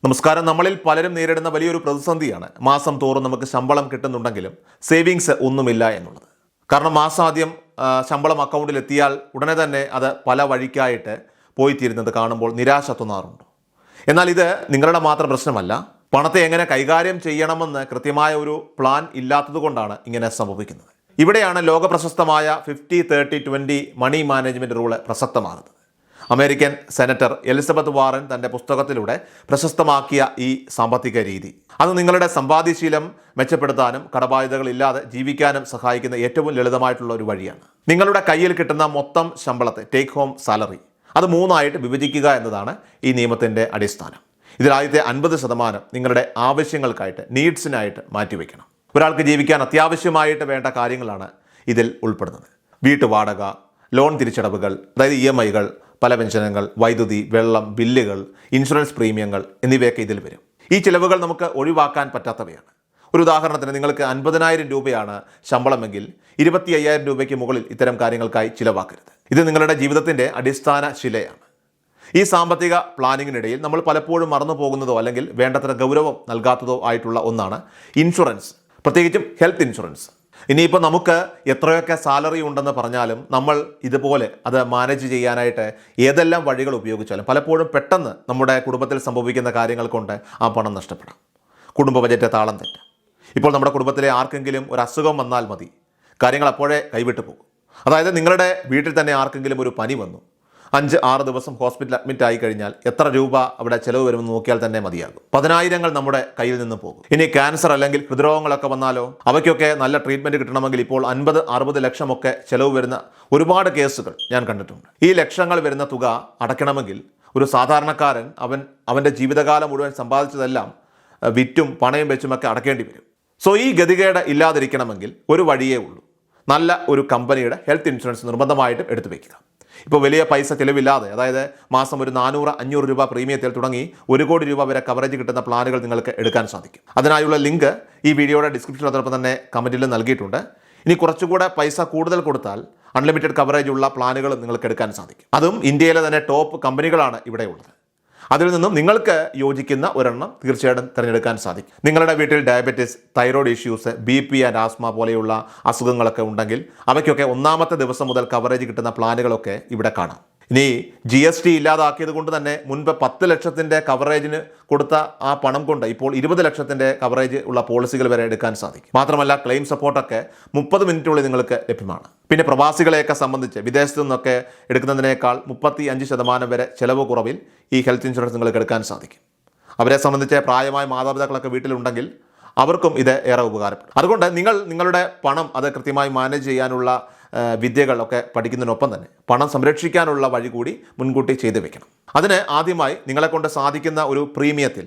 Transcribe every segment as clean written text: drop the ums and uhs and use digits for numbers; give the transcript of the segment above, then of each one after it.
നമസ്കാരം. നമ്മളിൽ പലരും നേരിടുന്ന വലിയൊരു പ്രതിസന്ധിയാണ് മാസം തോറും നമുക്ക് ശമ്പളം കിട്ടുന്നുണ്ടെങ്കിലും സേവിങ്സ് ഒന്നുമില്ല എന്നുള്ളത്. കാരണം മാസാദ്യം ശമ്പളം അക്കൗണ്ടിൽ എത്തിയാൽ ഉടനെ തന്നെ അത് പല വഴിക്കായിട്ട് പോയിത്തീരുന്നത് കാണുമ്പോൾ നിരാശ തോന്നാറുണ്ട്. എന്നാൽ ഇത് നിങ്ങളുടെ മാത്രം പ്രശ്നമല്ല. പണത്തെ എങ്ങനെ കൈകാര്യം ചെയ്യണമെന്ന് കൃത്യമായ ഒരു പ്ലാൻ ഇല്ലാത്തത് കൊണ്ടാണ് ഇങ്ങനെ സംഭവിക്കുന്നത്. ഇവിടെയാണ് ലോകപ്രശസ്തമായ 50-30-20 മണി മാനേജ്മെൻറ്റ് റൂള് പ്രസക്തമാകുന്നത്. അമേരിക്കൻ സെനറ്റർ എലിസബത്ത് വാറൻ തൻ്റെ പുസ്തകത്തിലൂടെ പ്രശസ്തമാക്കിയ ഈ സാമ്പത്തിക രീതി അത് നിങ്ങളുടെ സമ്പാദ്യശീലം മെച്ചപ്പെടുത്താനും കടബാധ്യതകൾ ഇല്ലാതെ ജീവിക്കാനും സഹായിക്കുന്ന ഏറ്റവും ലളിതമായിട്ടുള്ള ഒരു വഴിയാണ്. നിങ്ങളുടെ കയ്യിൽ കിട്ടുന്ന മൊത്തം ശമ്പളത്തെ ടേക്ക് ഹോം സാലറി അത് 3 വിഭജിക്കുക എന്നതാണ് ഈ നിയമത്തിൻ്റെ അടിസ്ഥാനം. ഇതിലാദ്യത്തെ 50% നിങ്ങളുടെ ആവശ്യങ്ങൾക്കായിട്ട്, നീഡ്സിനായിട്ട് മാറ്റിവെക്കണം. ഒരാൾക്ക് ജീവിക്കാൻ അത്യാവശ്യമായിട്ട് വേണ്ട കാര്യങ്ങളാണ് ഇതിൽ ഉൾപ്പെടുന്നത്. വീട്ടുവാടക, ലോൺ തിരിച്ചടവുകൾ, അതായത് EMIകൾ, പല പെൻഷനുകൾ, വൈദ്യുതി, വെള്ളം, ബില്ലുകൾ, ഇൻഷുറൻസ് പ്രീമിയങ്ങൾ എന്നിവയൊക്കെ ഇതിൽ വരും. ഈ ചിലവുകൾ നമുക്ക് ഒഴിവാക്കാൻ പറ്റാത്തവയാണ്. ഒരു ഉദാഹരണത്തിന് നിങ്ങൾക്ക് 50,000 രൂപയാണ് ശമ്പളമെങ്കിൽ 25,000 രൂപയ്ക്ക് മുകളിൽ ഇത്തരം കാര്യങ്ങൾക്കായി ചിലവാക്കരുത്. ഇത് നിങ്ങളുടെ ജീവിതത്തിൻ്റെ അടിസ്ഥാന ശിലയാണ്. ഈ സാമ്പത്തിക പ്ലാനിങ്ങിനിടയിൽ നമ്മൾ പലപ്പോഴും മറന്നു പോകുന്നതോ അല്ലെങ്കിൽ വേണ്ടത്ര ഗൗരവം നൽകാത്തതോ ആയിട്ടുള്ള ഒന്നാണ് ഇൻഷുറൻസ്, പ്രത്യേകിച്ചും ഹെൽത്ത് ഇൻഷുറൻസ്. ഇനിയിപ്പോൾ നമുക്ക് എത്രയൊക്കെ സാലറി ഉണ്ടെന്ന് പറഞ്ഞാലും നമ്മൾ ഇതുപോലെ അത് മാനേജ് ചെയ്യാനായിട്ട് ഏതെല്ലാം വഴികൾ ഉപയോഗിച്ചാലും പലപ്പോഴും പെട്ടെന്ന് നമ്മുടെ കുടുംബത്തിൽ സംഭവിക്കുന്ന കാര്യങ്ങൾ കൊണ്ട് ആ പണം നഷ്ടപ്പെടാം. കുടുംബ ബജറ്റ് താളം തെറ്റാം. ഇപ്പോൾ നമ്മുടെ കുടുംബത്തിലെ ആർക്കെങ്കിലും ഒരു അസുഖം വന്നാൽ മതി, കാര്യങ്ങൾ അപ്പോഴേ കൈവിട്ടു പോകും. അതായത് നിങ്ങളുടെ വീട്ടിൽ തന്നെ ആർക്കെങ്കിലും ഒരു പനി വന്നു, 5-6 ദിവസം ഹോസ്പിറ്റലിൽ അഡ്മിറ്റ് ആയി കഴിഞ്ഞാൽ എത്ര രൂപ അവിടെ ചിലവ് വരുമെന്ന് നോക്കിയാൽ തന്നെ മതിയാകും. 10,000 നമ്മുടെ കയ്യിൽ നിന്ന് പോകും. ഇനി ക്യാൻസർ അല്ലെങ്കിൽ ഹൃദ്രോഗങ്ങളൊക്കെ വന്നാലോ അവയ്ക്കൊക്കെ നല്ല ട്രീറ്റ്മെൻറ്റ് കിട്ടണമെങ്കിൽ ഇപ്പോൾ 50-60 ലക്ഷമൊക്കെ ചിലവ് വരുന്ന ഒരുപാട് കേസുകൾ ഞാൻ കണ്ടിട്ടുണ്ട്. ഈ ലക്ഷങ്ങൾ വരുന്ന തുക അടയ്ക്കണമെങ്കിൽ ഒരു സാധാരണക്കാരൻ അവൻ്റെ ജീവിതകാലം മുഴുവൻ സമ്പാദിച്ചതെല്ലാം വിറ്റും പണയം വെച്ചുമൊക്കെ അടയ്ക്കേണ്ടി വരും. സോ ഈ ഗതികേട് ഇല്ലാതിരിക്കണമെങ്കിൽ ഒരു വഴിയേ ഉള്ളൂ. നല്ല ഒരു കമ്പനിയുടെ ഹെൽത്ത് ഇൻഷുറൻസ് നിർബന്ധമായിട്ടും എടുത്തു വയ്ക്കുക. ഇപ്പോൾ വലിയ പൈസ ചിലവില്ലാതെ, അതായത് മാസം ഒരു 400-500 രൂപ പ്രീമിയത്തിൽ തുടങ്ങി 1 കോടി രൂപ വരെ കവറേജ് കിട്ടുന്ന പ്ലാനുകൾ നിങ്ങൾക്ക് എടുക്കാൻ സാധിക്കും. അതിനായുള്ള ലിങ്ക് ഈ വീഡിയോയുടെ ഡിസ്ക്രിപ്ഷനിൽ അതോടൊപ്പം തന്നെ കമൻറ്റിൽ നൽകിയിട്ടുണ്ട്. ഇനി കുറച്ചുകൂടെ പൈസ കൂടുതൽ കൊടുത്താൽ അൺലിമിറ്റഡ് കവറേജ് ഉള്ള പ്ലാനുകൾ നിങ്ങൾക്ക് എടുക്കാൻ സാധിക്കും. അതും ഇന്ത്യയിലെ തന്നെ ടോപ്പ് കമ്പനികളാണ് ഇവിടെ ഉള്ളത്. അതിൽ നിന്നും നിങ്ങൾക്ക് യോജിക്കുന്ന ഒരെണ്ണം തീർച്ചയായിട്ടും തിരഞ്ഞെടുക്കാൻ സാധിക്കും. നിങ്ങളുടെ വീട്ടിൽ diabetes, thyroid issues, BP and asthma പോലെയുള്ള അസുഖങ്ങളൊക്കെ ഉണ്ടെങ്കിൽ അവയ്ക്കൊക്കെ 1ാമത്തെ ദിവസം മുതൽ കവറേജ് കിട്ടുന്ന പ്ലാനുകളൊക്കെ ഇവിടെ കാണാം. ഇനി GST ഇല്ലാതാക്കിയത് കൊണ്ട് തന്നെ മുൻപ് 10 ലക്ഷത്തിൻ്റെ കവറേജിന് കൊടുത്ത ആ പണം കൊണ്ട് ഇപ്പോൾ 20 ലക്ഷത്തിൻ്റെ കവറേജ് ഉള്ള പോളിസികൾ വരെ എടുക്കാൻ സാധിക്കും. മാത്രമല്ല ക്ലെയിം സപ്പോർട്ടൊക്കെ 30 മിനിറ്റിനുള്ളിൽ നിങ്ങൾക്ക് ലഭ്യമാണ്. പിന്നെ പ്രവാസികളെയൊക്കെ സംബന്ധിച്ച് വിദേശത്തു നിന്നൊക്കെ എടുക്കുന്നതിനേക്കാൾ 35% വരെ ചിലവ് കുറവിൽ ഈ ഹെൽത്ത് ഇൻഷുറൻസ് നിങ്ങൾക്ക് എടുക്കാൻ സാധിക്കും. അവരെ സംബന്ധിച്ച് പ്രായമായ മാതാപിതാക്കളൊക്കെ വീട്ടിലുണ്ടെങ്കിൽ അവർക്കും ഇത് ഏറെ ഉപകാരപ്പെടും. അതുകൊണ്ട് നിങ്ങളുടെ പണം അത് കൃത്യമായി മാനേജ് ചെയ്യാനുള്ള വിദ്യകളൊക്കെ പഠിക്കുന്നതിനൊപ്പം തന്നെ പണം സംരക്ഷിക്കാനുള്ള വഴി കൂടി മുൻകൂട്ടി ചെയ്തു വെക്കണം. അതിന് ആദ്യമായി നിങ്ങളെക്കൊണ്ട് സാധിക്കുന്ന ഒരു പ്രീമിയത്തിൽ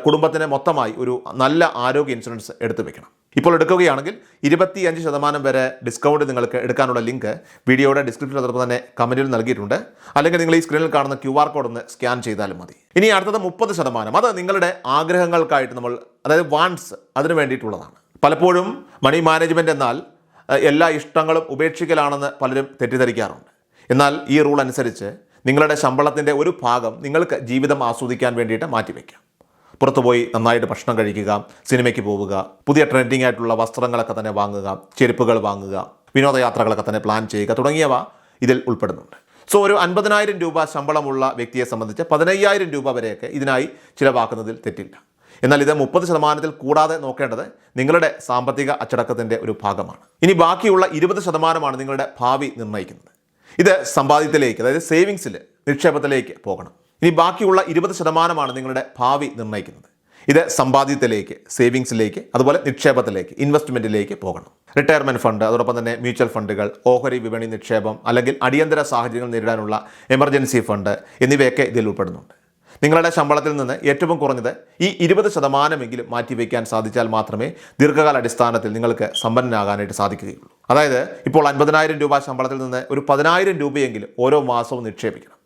കുടുംബത്തിന് മൊത്തമായി ഒരു നല്ല ആരോഗ്യ ഇൻഷുറൻസ് എടുത്തു വെക്കണം. ഇപ്പോൾ എടുക്കുകയാണെങ്കിൽ 25% വരെ ഡിസ്കൗണ്ട് നിങ്ങൾക്ക് എടുക്കാനുള്ള ലിങ്ക് വീഡിയോയുടെ ഡിസ്ക്രിപ്ഷനിൽ അതോടൊപ്പം തന്നെ കമൻറ്റിൽ നൽകിയിട്ടുണ്ട്. അല്ലെങ്കിൽ നിങ്ങൾ ഈ സ്ക്രീനിൽ കാണുന്ന QR കോഡ് ഒന്ന് സ്കാൻ ചെയ്താലും മതി. ഇനി അടുത്തത് 30%. അത് നിങ്ങളുടെ ആഗ്രഹങ്ങൾക്കായിട്ട് അതായത് വാണ്ട്സ്, അതിന് വേണ്ടിയിട്ടുള്ളതാണ്. പലപ്പോഴും മണി മാനേജ്മെൻറ്റ് എന്നാൽ എല്ലാ ഇഷ്ടങ്ങളും ഉപേക്ഷിക്കലാണെന്ന് പലരും തെറ്റിദ്ധരിക്കാറുണ്ട്. എന്നാൽ ഈ റൂൾ അനുസരിച്ച് നിങ്ങളുടെ ശമ്പളത്തിൻ്റെ ഒരു ഭാഗം നിങ്ങൾക്ക് ജീവിതം ആസ്വദിക്കാൻ വേണ്ടിയിട്ട് മാറ്റിവെക്കാം. പുറത്തുപോയി നന്നായിട്ട് ഭക്ഷണം കഴിക്കുക, സിനിമയ്ക്ക് പോവുക, പുതിയ ട്രെൻഡിങ് ആയിട്ടുള്ള വസ്ത്രങ്ങളൊക്കെ തന്നെ വാങ്ങുക, ചെരുപ്പുകൾ വാങ്ങുക, വിനോദയാത്രകളൊക്കെ തന്നെ പ്ലാൻ ചെയ്യുക തുടങ്ങിയവ ഇതിൽ ഉൾപ്പെടുന്നുണ്ട്. സോ ഒരു 50,000 രൂപ ശമ്പളമുള്ള വ്യക്തിയെ സംബന്ധിച്ച് 15,000 രൂപ വരെയൊക്കെ ഇതിനായി ചിലവാക്കുന്നതിൽ തെറ്റില്ല. എന്നാൽ ഇത് 30% കൂടാതെ നോക്കേണ്ടത് നിങ്ങളുടെ സാമ്പത്തിക അച്ചടക്കത്തിൻ്റെ ഒരു ഭാഗമാണ്. ഇനി ബാക്കിയുള്ള 20% നിങ്ങളുടെ ഭാവി നിർണ്ണയിക്കുന്നത്. ഇത് സമ്പാദ്യത്തിലേക്ക്, അതായത് സേവിങ്സിൽ, നിക്ഷേപത്തിലേക്ക് പോകണം. ഇനി ബാക്കിയുള്ള 20% നിങ്ങളുടെ ഭാവി നിർണ്ണയിക്കുന്നത്. ഇത് സമ്പാദ്യത്തിലേക്ക്, സേവിങ്സിലേക്ക്, അതുപോലെ നിക്ഷേപത്തിലേക്ക്, ഇൻവെസ്റ്റ്മെൻറ്റിലേക്ക് പോകണം. റിട്ടയർമെൻറ്റ് ഫണ്ട്, അതോടൊപ്പം തന്നെ മ്യൂച്വൽ ഫണ്ടുകൾ, ഓഹരി വിപണി നിക്ഷേപം, അല്ലെങ്കിൽ അടിയന്തര സാഹചര്യങ്ങൾ നേരിടാനുള്ള എമർജൻസി ഫണ്ട് എന്നിവയൊക്കെ ഇതിൽ ഉൾപ്പെടുന്നുണ്ട്. നിങ്ങളുടെ ശമ്പളത്തിൽ നിന്ന് ഏറ്റവും കുറഞ്ഞത് ഈ 20% മാറ്റിവെക്കാൻ സാധിച്ചാൽ മാത്രമേ ദീർഘകാല അടിസ്ഥാനത്തിൽ നിങ്ങൾക്ക് സമ്പന്നനാകാനായിട്ട് സാധിക്കുകയുള്ളൂ. അതായത് ഇപ്പോൾ 50,000 രൂപ ശമ്പളത്തിൽ നിന്ന് ഒരു 10,000 രൂപയെങ്കിലും ഓരോ മാസവും നിക്ഷേപിക്കണം.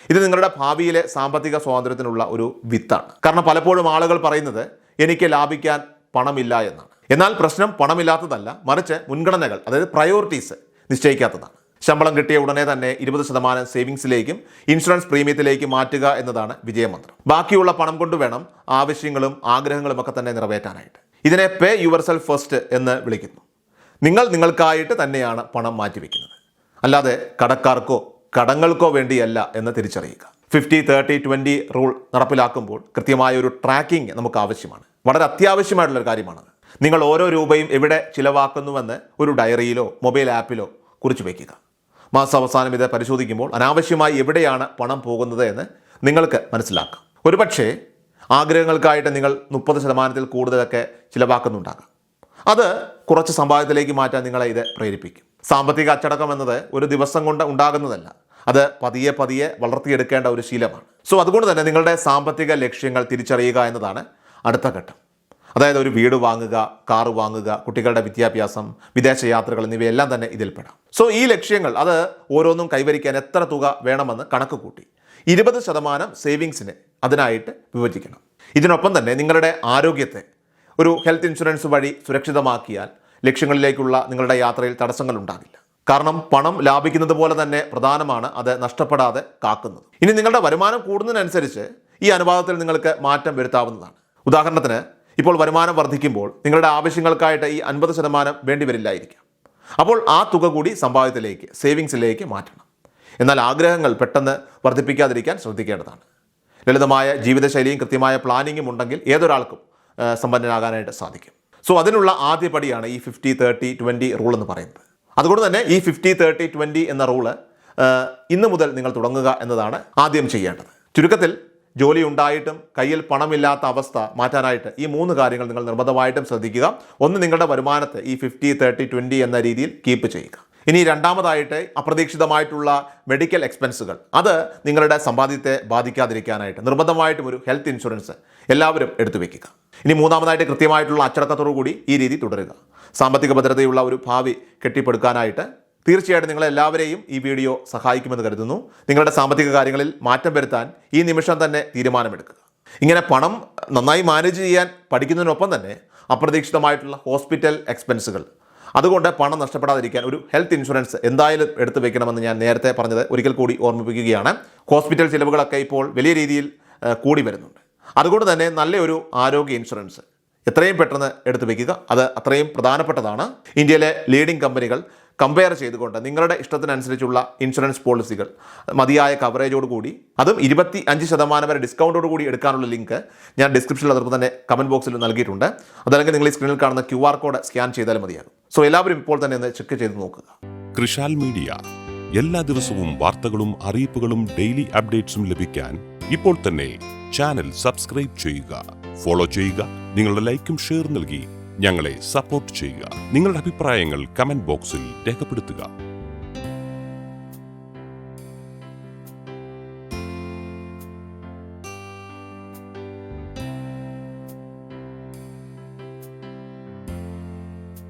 ഇത് നിങ്ങളുടെ ഭാവിയിലെ സാമ്പത്തിക സ്വാതന്ത്ര്യത്തിനുള്ള ഒരു വിത്താണ്. കാരണം പലപ്പോഴും ആളുകൾ പറയുന്നത് എനിക്ക് ലാഭിക്കാൻ പണമില്ല എന്നാണ്. എന്നാൽ പ്രശ്നം പണമില്ലാത്തതല്ല, മറിച്ച് മുൻഗണനകൾ, അതായത് പ്രയോറിറ്റീസ് നിശ്ചയിക്കാത്തതാണ്. ശമ്പളം കിട്ടിയ ഉടനെ തന്നെ 20% സേവിങ്സിലേക്കും ഇൻഷുറൻസ് പ്രീമിയത്തിലേക്ക് മാറ്റുക എന്നതാണ് വിജയമന്ത്രം. ബാക്കിയുള്ള പണം കൊണ്ട് വേണം ആവശ്യങ്ങളും ആഗ്രഹങ്ങളും ഒക്കെ തന്നെ നിറവേറ്റാനായിട്ട്. ഇതിനെ പേ യുവർ സെൽഫ് ഫസ്റ്റ് എന്ന് വിളിക്കുന്നു. നിങ്ങൾ നിങ്ങൾക്കായിട്ട് തന്നെയാണ് പണം മാറ്റിവെക്കുന്നത്, അല്ലാതെ കടക്കാർക്കോ കടങ്ങൾക്കോ വേണ്ടിയല്ല എന്ന് തിരിച്ചറിയുക. 50-30-20 റൂൾ നടപ്പിലാക്കുമ്പോൾ കൃത്യമായ ഒരു ട്രാക്കിംഗ് നമുക്ക് ആവശ്യമാണ്. വളരെ അത്യാവശ്യമായിട്ടുള്ളൊരു കാര്യമാണത്. നിങ്ങൾ ഓരോ രൂപയും എവിടെ ചിലവാക്കുന്നുവെന്ന് ഒരു ഡയറിയിലോ മൊബൈൽ ആപ്പിലോ കുറിച്ച് വയ്ക്കുക. മാസാവസാനം ഇത് പരിശോധിക്കുമ്പോൾ അനാവശ്യമായി എവിടെയാണ് പണം പോകുന്നത് എന്ന് നിങ്ങൾക്ക് മനസ്സിലാക്കാം. ഒരുപക്ഷേ ആഗ്രഹങ്ങൾക്കായിട്ട് നിങ്ങൾ 30% കൂടുതലൊക്കെ ചിലവാക്കുന്നുണ്ടാകാം. അത് കുറച്ച് സമ്പാദ്യത്തിലേക്ക് മാറ്റാൻ നിങ്ങളെ ഇത് പ്രേരിപ്പിക്കും. സാമ്പത്തിക അച്ചടക്കം എന്നത് ഒരു ദിവസം കൊണ്ട് ഉണ്ടാകുന്നതല്ല, അത് പതിയെ പതിയെ വളർത്തിയെടുക്കേണ്ട ഒരു ശീലമാണ്. അതുകൊണ്ട് തന്നെ നിങ്ങളുടെ സാമ്പത്തിക ലക്ഷ്യങ്ങൾ തിരിച്ചറിയുക എന്നതാണ് അടുത്ത ഘട്ടം. അതായത് ഒരു വീട് വാങ്ങുക, കാറ് വാങ്ങുക, കുട്ടികളുടെ വിദ്യാഭ്യാസം, വിദേശ യാത്രകൾ എന്നിവയെല്ലാം തന്നെ ഇതിൽപ്പെടാം. ഈ ലക്ഷ്യങ്ങൾ അത് ഓരോന്നും കൈവരിക്കാൻ എത്ര തുക വേണമെന്ന് കണക്ക് കൂട്ടി 20% സേവിങ്സിന് അതിനായിട്ട് വിഭജിക്കണം. ഇതിനൊപ്പം തന്നെ നിങ്ങളുടെ ആരോഗ്യത്തെ ഒരു ഹെൽത്ത് ഇൻഷുറൻസ് വഴി സുരക്ഷിതമാക്കിയാൽ ലക്ഷ്യങ്ങളിലേക്കുള്ള നിങ്ങളുടെ യാത്രയിൽ തടസ്സങ്ങൾ ഉണ്ടാകില്ല. കാരണം പണം ലാഭിക്കുന്നത് പോലെ തന്നെ പ്രധാനമാണ് അത് നഷ്ടപ്പെടാതെ കാക്കുന്നത്. ഇനി നിങ്ങളുടെ വരുമാനം കൂടുന്നതിനനുസരിച്ച് ഈ അനുപാതത്തിൽ നിങ്ങൾക്ക് മാറ്റം വരുത്താവുന്നതാണ്. ഉദാഹരണത്തിന്, ഇപ്പോൾ വരുമാനം വർദ്ധിക്കുമ്പോൾ നിങ്ങളുടെ ആവശ്യങ്ങൾക്കായിട്ട് ഈ 50% വേണ്ടി വരില്ലായിരിക്കാം. അപ്പോൾ ആ തുക കൂടി സമ്പാദ്യത്തിലേക്ക്, സേവിങ്സിലേക്ക് മാറ്റണം. എന്നാൽ ആഗ്രഹങ്ങൾ പെട്ടെന്ന് വർദ്ധിപ്പിക്കാതിരിക്കാൻ ശ്രദ്ധിക്കേണ്ടതാണ്. ലളിതമായ ജീവിതശൈലിയും കൃത്യമായ പ്ലാനിങ്ങും ഉണ്ടെങ്കിൽ ഏതൊരാൾക്കും സമ്പന്നനാകാനായിട്ട് സാധിക്കും. അതിനുള്ള ആദ്യ പടിയാണ് ഈ 50-30-20 റൂൾ എന്ന് പറയുന്നത്. അതുകൊണ്ട് തന്നെ ഈ 50-30-20 എന്ന റൂള് ഇന്ന് മുതൽ നിങ്ങൾ തുടങ്ങുക എന്നതാണ് ആദ്യം ചെയ്യേണ്ടത്. ചുരുക്കത്തിൽ, ജോലി ഉണ്ടായിട്ടും കയ്യിൽ പണമില്ലാത്ത അവസ്ഥ മാറ്റാനായിട്ട് ഈ 3 കാര്യങ്ങൾ നിങ്ങൾ നിർബന്ധമായിട്ടും ശ്രദ്ധിക്കുക. ഒന്ന്, നിങ്ങളുടെ വരുമാനത്തെ ഈ 50-30-20 എന്ന രീതിയിൽ കീപ്പ് ചെയ്യുക. ഇനി രണ്ടാമതായിട്ട്, അപ്രതീക്ഷിതമായിട്ടുള്ള മെഡിക്കൽ എക്സ്പെൻസുകൾ അത് നിങ്ങളുടെ സമ്പാദ്യത്തെ ബാധിക്കാതിരിക്കാനായിട്ട് നിർബന്ധമായിട്ടും ഒരു ഹെൽത്ത് ഇൻഷുറൻസ് എല്ലാവരും എടുത്തു വെക്കുക. ഇനി മൂന്നാമതായിട്ട്, കൃത്യമായിട്ടുള്ള അച്ചടക്കത്തോടു കൂടി ഈ രീതി തുടരുക. സാമ്പത്തിക ഭദ്രതയുള്ള ഒരു ഭാവി കെട്ടിപ്പടുക്കാനായിട്ട് തീർച്ചയായിട്ടും നിങ്ങളെല്ലാവരെയും ഈ വീഡിയോ സഹായിക്കുമെന്ന് കരുതുന്നു. നിങ്ങളുടെ സാമ്പത്തിക കാര്യങ്ങളിൽ മാറ്റം വരുത്താൻ ഈ നിമിഷം തന്നെ തീരുമാനമെടുക്കുക. ഇങ്ങനെ പണം നന്നായി മാനേജ് ചെയ്യാൻ പഠിക്കുന്നതിനൊപ്പം തന്നെ അപ്രതീക്ഷിതമായിട്ടുള്ള ഹോസ്പിറ്റൽ എക്സ്പെൻസുകൾ, അതുകൊണ്ട് പണം നഷ്ടപ്പെടാതിരിക്കാൻ ഒരു ഹെൽത്ത് ഇൻഷുറൻസ് എന്തായാലും എടുത്തു വെക്കണമെന്ന് ഞാൻ നേരത്തെ പറഞ്ഞത് ഒരിക്കൽ കൂടി ഓർമ്മിപ്പിക്കുകയാണ്. ഹോസ്പിറ്റൽ ചിലവുകളൊക്കെ ഇപ്പോൾ വലിയ രീതിയിൽ കൂടി വരുന്നുണ്ട്. അതുകൊണ്ട് തന്നെ നല്ലൊരു ആരോഗ്യ ഇൻഷുറൻസ് എത്രയും പെട്ടെന്ന് എടുത്തു വയ്ക്കുക. അത് അത്രയും പ്രധാനപ്പെട്ടതാണ്. ഇന്ത്യയിലെ ലീഡിംഗ് കമ്പനികൾ കമ്പയർ ചെയ്തുകൊണ്ട് നിങ്ങളുടെ ഇഷ്ടത്തിനനുസരിച്ചുള്ള ഇൻഷുറൻസ് പോളിസികൾ മതിയായ കവറേജോട് കൂടി, അതും 25% വരെ ഡിസ്കൗണ്ടോട് കൂടി എടുക്കാനുള്ള ലിങ്ക് ഞാൻ ഡിസ്ക്രിപ്ഷനിൽ അതോടൊപ്പം തന്നെ കമൻറ്റ് ബോക്സിൽ നൽകിയിട്ടുണ്ട്. അതല്ലെങ്കിൽ നിങ്ങൾ ഈ സ്ക്രീനിൽ കാണുന്ന QR കോഡ് സ്കാൻ ചെയ്താലും മതിയാകും. എല്ലാവരും ഇപ്പോൾ തന്നെ ഒന്ന് ചെക്ക് ചെയ്ത് നോക്കുക. കൃഷാൽ മീഡിയ എല്ലാ ദിവസവും വാർത്തകളും അറിയിപ്പുകളും ഡെയിലി അപ്ഡേറ്റ്സും ലഭിക്കാൻ ഇപ്പോൾ തന്നെ ചാനൽ സബ്സ്ക്രൈബ് ചെയ്യുക, ഫോളോ ചെയ്യുക. നിങ്ങളുടെ ലൈക്കും ഷെയർ നൽകി ഞങ്ങളെ സപ്പോർട്ട് ചെയ്യുക. നിങ്ങളുടെ അഭിപ്രായങ്ങൾ കമന്റ് ബോക്സിൽ രേഖപ്പെടുത്തുക.